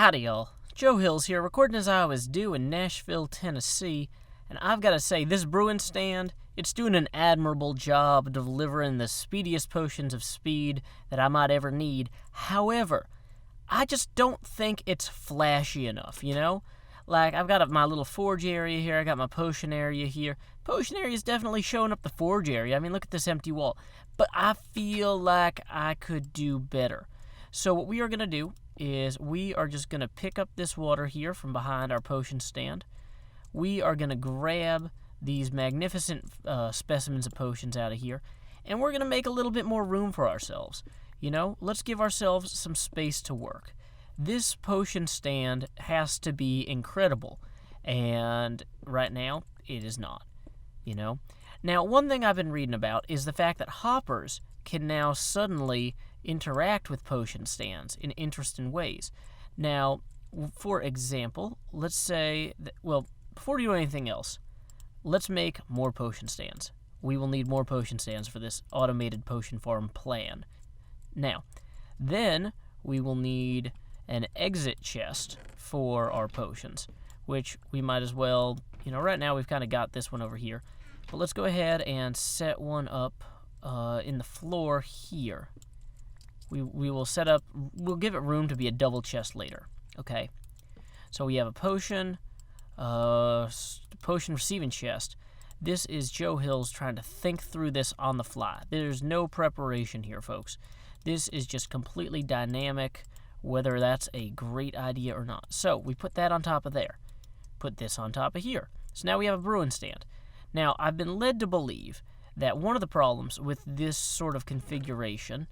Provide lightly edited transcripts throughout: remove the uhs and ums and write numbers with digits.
Howdy y'all, Joe Hills here, recording as I always do in Nashville, Tennessee, and I've got to say, this brewing stand, it's doing an admirable job of delivering the speediest potions of speed that I might ever need. However, I just don't think it's flashy enough, you know? Like, I've got my little forge area here, I got my potion area here. Potion area is definitely showing up the forge area. I mean, look at this empty wall. But I feel like I could do better. So what we are going to do is we are just going to pick up this water here from behind our potion stand. We are going to grab these magnificent specimens of potions out of here, and we're going to make a little bit more room for ourselves. You know, let's give ourselves some space to work. This potion stand has to be incredible, and right now, it is not, you know. Now, one thing I've been reading about is the fact that hoppers can now suddenly interact with potion stands in interesting ways. Now, for example, let's say, well, before we do anything else, let's make more potion stands. We will need more potion stands for this automated potion farm plan. Now, then we will need an exit chest for our potions, which we might as well, you know, right now we've kind of got this one over here, but let's go ahead and set one up in the floor here. We will set up, we'll give it room to be a double chest later, okay? So we have a potion receiving chest. This is Joe Hills trying to think through this on the fly. There's no preparation here, folks. This is just completely dynamic, whether that's a great idea or not. So we put that on top of there. Put this on top of here. So now we have a brewing stand. Now, I've been led to believe that one of the problems with this sort of configuration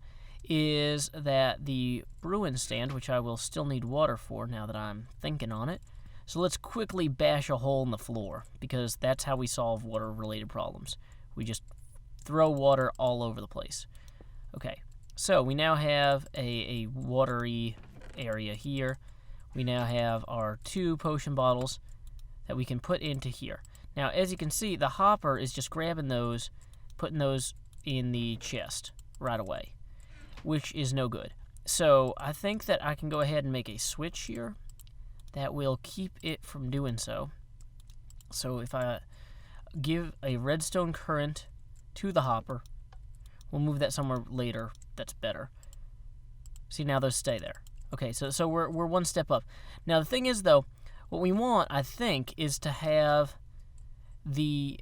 is that the brewing stand, which I will still need water for now that I'm thinking on it, so let's quickly bash a hole in the floor, because that's how we solve water-related problems. We just throw water all over the place. Okay, so we now have a watery area here. We now have our 2 potion bottles that we can put into here. Now, as you can see, the hopper is just grabbing those, putting those in the chest right away, which is no good. So I think that I can go ahead and make a switch here that will keep it from doing so. So if I give a redstone current to the hopper, we'll move that somewhere later that's better. See, now those stay there. Okay, so we're one step up. Now the thing is, though, what we want, I think, is to have the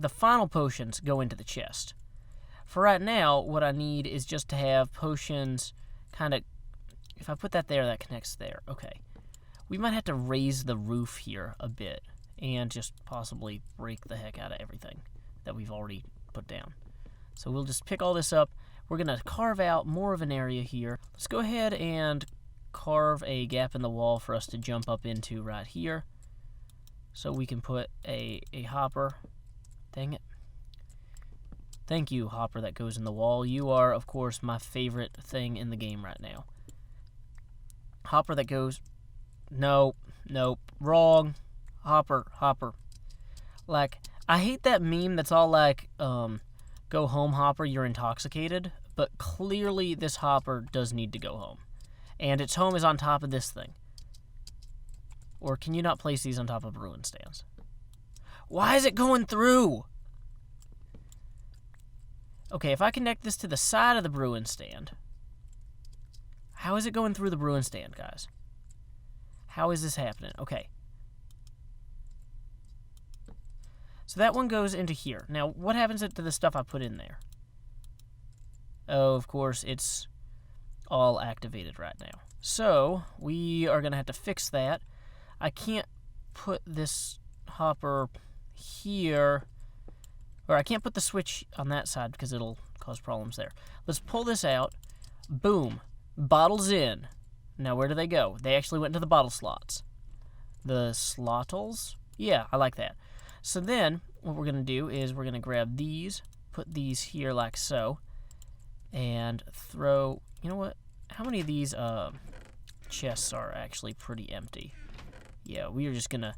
final potions go into the chest. For right now, what I need is just to have potions kind of, if I put that there, that connects there. Okay. We might have to raise the roof here a bit and just possibly break the heck out of everything that we've already put down. So we'll just pick all this up. We're going to carve out more of an area here. Let's go ahead and carve a gap in the wall for us to jump up into right here. So we can put a hopper. Dang it. Thank you, hopper that goes in the wall. You are, of course, my favorite thing in the game right now. Hopper that goes... Nope, wrong. Hopper. Like, I hate that meme that's all like, go home, hopper, you're intoxicated. But clearly this hopper does need to go home. And its home is on top of this thing. Or can you not place these on top of brewing stands? Why is it going through? Okay, if I connect this to the side of the brewing stand, how is it going through the brewing stand, guys? How is this happening? Okay. So that one goes into here. Now, what happens to the stuff I put in there? Oh, of course, it's all activated right now. So, we are going to have to fix that. I can't put this hopper here, or I can't put the switch on that side because it'll cause problems there. Let's pull this out. Boom. Bottles in. Now, where do they go? They actually went into the bottle slots. The slottles? Yeah, I like that. So then, what we're going to do is we're going to grab these, put these here like so, and throw... You know what? How many of these chests are actually pretty empty? Yeah, we're just gonna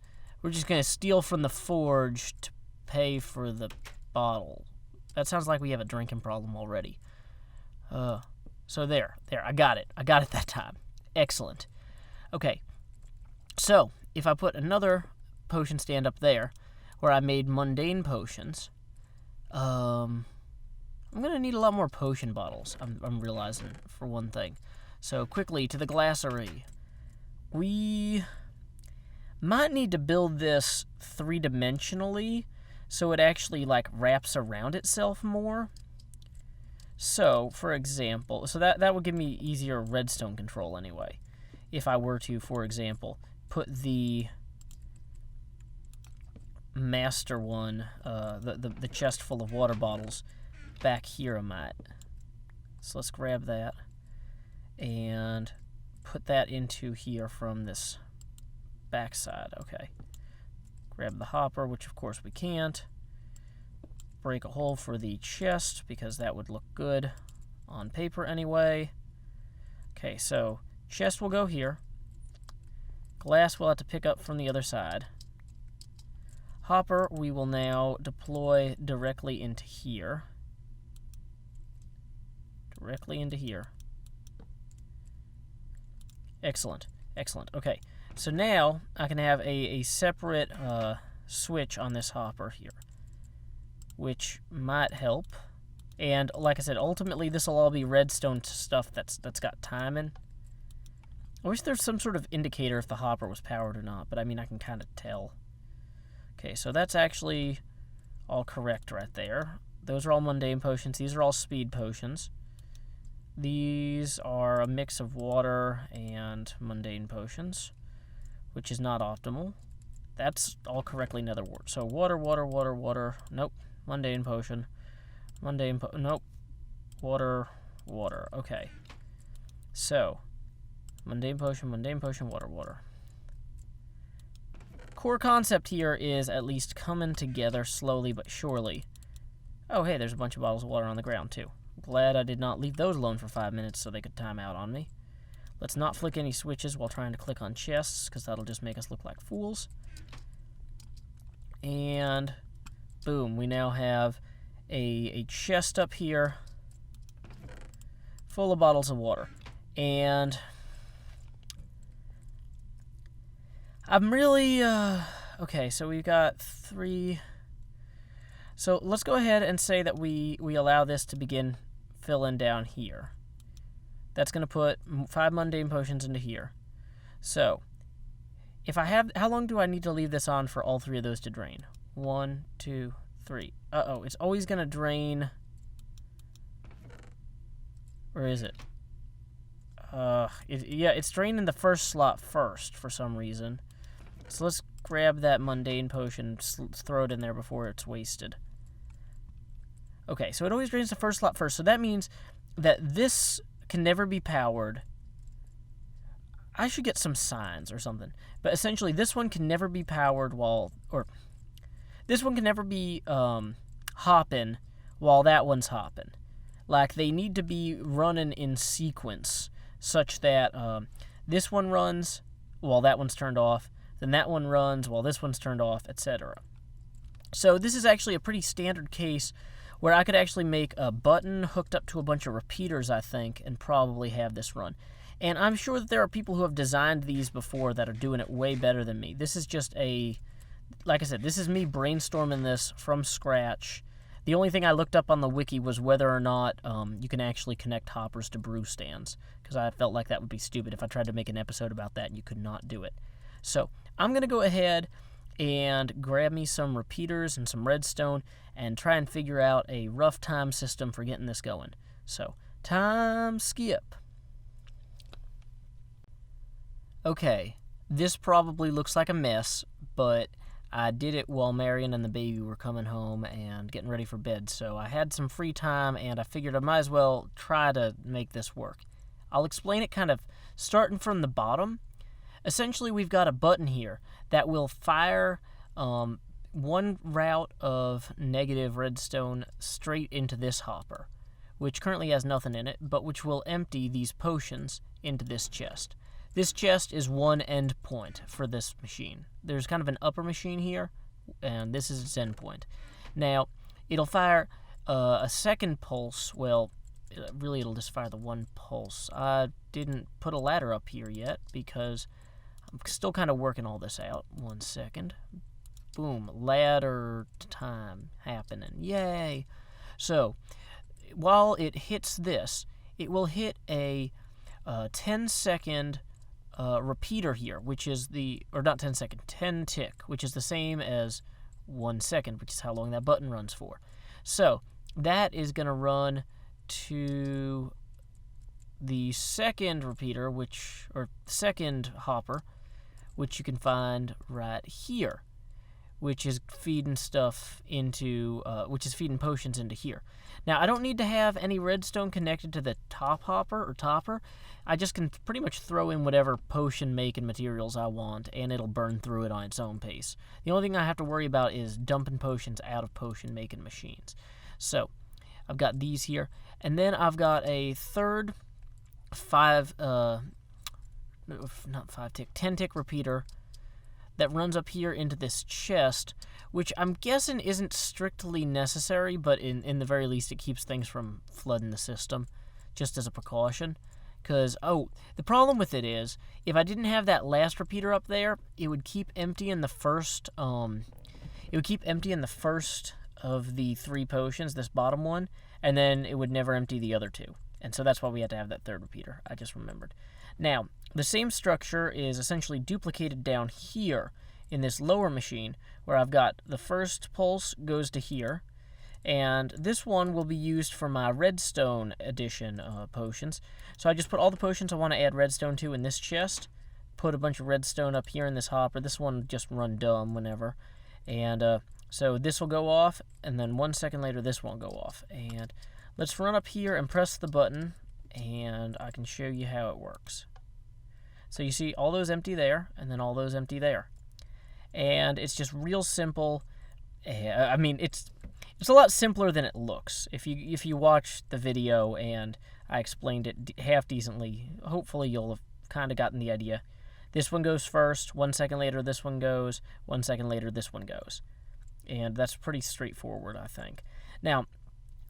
steal from the forge to pay for the bottle. That sounds like we have a drinking problem already. So there, I got it that time. Excellent. Okay, so if I put another potion stand up there where I made mundane potions, I'm going to need a lot more potion bottles, I'm realizing, for one thing. So quickly, to the glassery. We might need to build this three-dimensionally so it actually, like, wraps around itself more. So, for example, that would give me easier redstone control anyway. If I were to, for example, put the master one, the chest full of water bottles, back here a mite. So let's grab that and put that into here from this backside. Okay. Grab the hopper, which of course we can't. Break a hole for the chest, because that would look good on paper anyway. Okay, so chest will go here. Glass we'll have to pick up from the other side. Hopper we will now deploy directly into here. Directly into here. Excellent, excellent. Okay, so now I can have a separate switch on this hopper here, which might help. And like I said, ultimately this will all be redstone stuff that's got timing. I wish there's some sort of indicator if the hopper was powered or not, but I mean I can kind of tell. Okay, so that's actually all correct right there. Those are all mundane potions. These are all speed potions. These are a mix of water and mundane potions, which is not optimal. That's all correctly nether wart. So water, water, water, water. Nope. Mundane potion. Nope. Water, water. Okay. So, mundane potion, water, water. Core concept here is at least coming together slowly but surely. Oh, hey, there's a bunch of bottles of water on the ground, too. Glad I did not leave those alone for 5 minutes so they could time out on me. Let's not flick any switches while trying to click on chests, because that'll just make us look like fools. And boom, we now have a chest up here full of bottles of water. And I'm really, okay, so we've got 3. So let's go ahead and say that we allow this to begin filling down here. That's going to put 5 mundane potions into here. So, if I have, how long do I need to leave this on for all 3 of those to drain? 1, 2, 3. Uh-oh, it's always going to drain. Where is it? Yeah, it's draining the first slot first for some reason. So let's grab that mundane potion, throw it in there before it's wasted. Okay, so it always drains the first slot first, so that means that this can never be powered. I should get some signs or something. But essentially, this one can never be powered this one can never be hopping while that one's hopping. Like, they need to be running in sequence, such that this one runs while that one's turned off, then that one runs while this one's turned off, etc. So this is actually a pretty standard case where I could actually make a button hooked up to a bunch of repeaters, I think, and probably have this run. And I'm sure that there are people who have designed these before that are doing it way better than me. This is just like I said, this is me brainstorming this from scratch. The only thing I looked up on the wiki was whether or not you can actually connect hoppers to brew stands, because I felt like that would be stupid if I tried to make an episode about that and you could not do it. So I'm going to go ahead and grab me some repeaters and some redstone and try and figure out a rough time system for getting this going. So, time skip. Okay, this probably looks like a mess, but I did it while Marion and the baby were coming home and getting ready for bed, so I had some free time and I figured I might as well try to make this work. I'll explain it kind of starting from the bottom. Essentially, we've got a button here that will fire one route of negative redstone straight into this hopper, which currently has nothing in it, but which will empty these potions into this chest. This chest is one end point for this machine. There's kind of an upper machine here, and this is its end point. Now, it'll fire a second pulse, well, really it'll just fire the one pulse. I didn't put a ladder up here yet because I'm still kind of working all this out. 1 second. Boom, ladder time happening. Yay! So, while it hits this, it will hit a 10-second repeater here, which is or not 10 second, 10 tick, which is the same as 1 second, which is how long that button runs for. So, that is going to run to the second repeater, or second hopper, which you can find right here, which is feeding stuff into, which is feeding potions into here. Now, I don't need to have any redstone connected to the top hopper or topper. I just can pretty much throw in whatever potion making materials I want, and it'll burn through it on its own pace. The only thing I have to worry about is dumping potions out of potion making machines. So, I've got these here, and then I've got a third 10-tick repeater that runs up here into this chest, which I'm guessing isn't strictly necessary, but in the very least it keeps things from flooding the system, just as a precaution. Because, the problem with it is, if I didn't have that last repeater up there, it would keep emptying the first, of the 3 potions, this bottom one, and then it would never empty the other 2. And so that's why we had to have that third repeater. I just remembered. Now, the same structure is essentially duplicated down here in this lower machine, where I've got the first pulse goes to here, and this one will be used for my redstone edition potions. So I just put all the potions I want to add redstone to in this chest, put a bunch of redstone up here in this hopper. This one just run dumb whenever. And so this will go off, and then 1 second later this won't go off. And let's run up here and press the button, and I can show you how it works. So you see all those empty there, and then all those empty there. And it's just real simple. I mean, it's a lot simpler than it looks. If you watch the video and I explained it half decently, hopefully you'll have kind of gotten the idea. This one goes first, 1 second later this one goes, 1 second later this one goes. And that's pretty straightforward, I think. Now,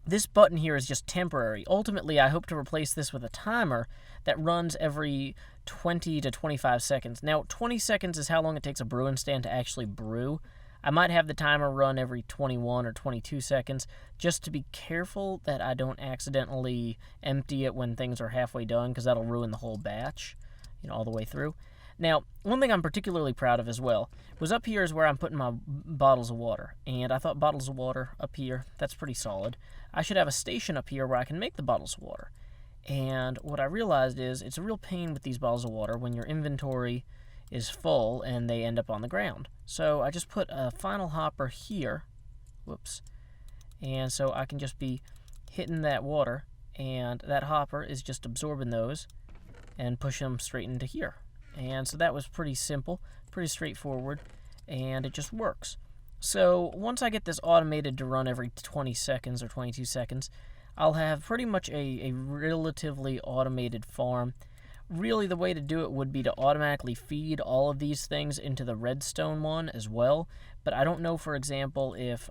this button here is just temporary. Ultimately, I hope to replace this with a timer that runs every 20 to 25 seconds. Now, 20 seconds is how long it takes a brewing stand to actually brew. I might have the timer run every 21 or 22 seconds just to be careful that I don't accidentally empty it when things are halfway done, because that'll ruin the whole batch, all the way through. Now, one thing I'm particularly proud of as well was up here is where I'm putting my bottles of water. And I thought bottles of water up here, that's pretty solid. I should have a station up here where I can make the bottles of water. And what I realized is it's a real pain with these bottles of water when your inventory is full and they end up on the ground. So I just put a final hopper here. Whoops. And so I can just be hitting that water, and that hopper is just absorbing those and pushing them straight into here. And so that was pretty simple, pretty straightforward, and it just works. So once I get this automated to run every 20 seconds or 22 seconds, I'll have pretty much a relatively automated farm. Really, the way to do it would be to automatically feed all of these things into the redstone one as well, but I don't know, for example, if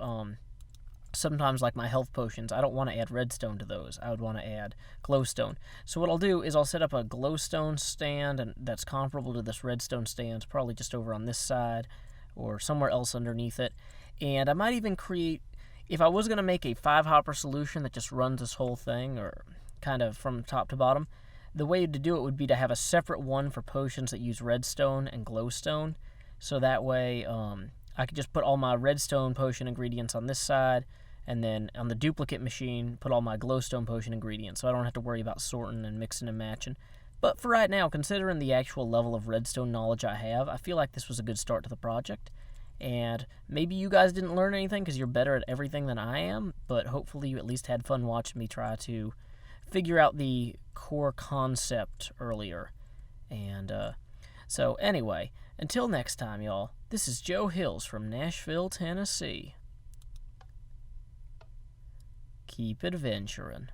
sometimes, like my health potions, I don't want to add redstone to those. I would want to add glowstone. So what I'll do is I'll set up a glowstone stand and that's comparable to this redstone stand, probably just over on this side or somewhere else underneath it. And I might even create, if I was going to make a 5-hopper solution that just runs this whole thing, or kind of from top to bottom, the way to do it would be to have a separate one for potions that use redstone and glowstone. So that way I could just put all my redstone potion ingredients on this side, and then on the duplicate machine, put all my glowstone potion ingredients, so I don't have to worry about sorting and mixing and matching. But for right now, considering the actual level of redstone knowledge I have, I feel like this was a good start to the project. And maybe you guys didn't learn anything because you're better at everything than I am, but hopefully you at least had fun watching me try to figure out the core concept earlier. And so anyway, until next time, y'all, this is Joe Hills from Nashville, Tennessee. Keep adventuring.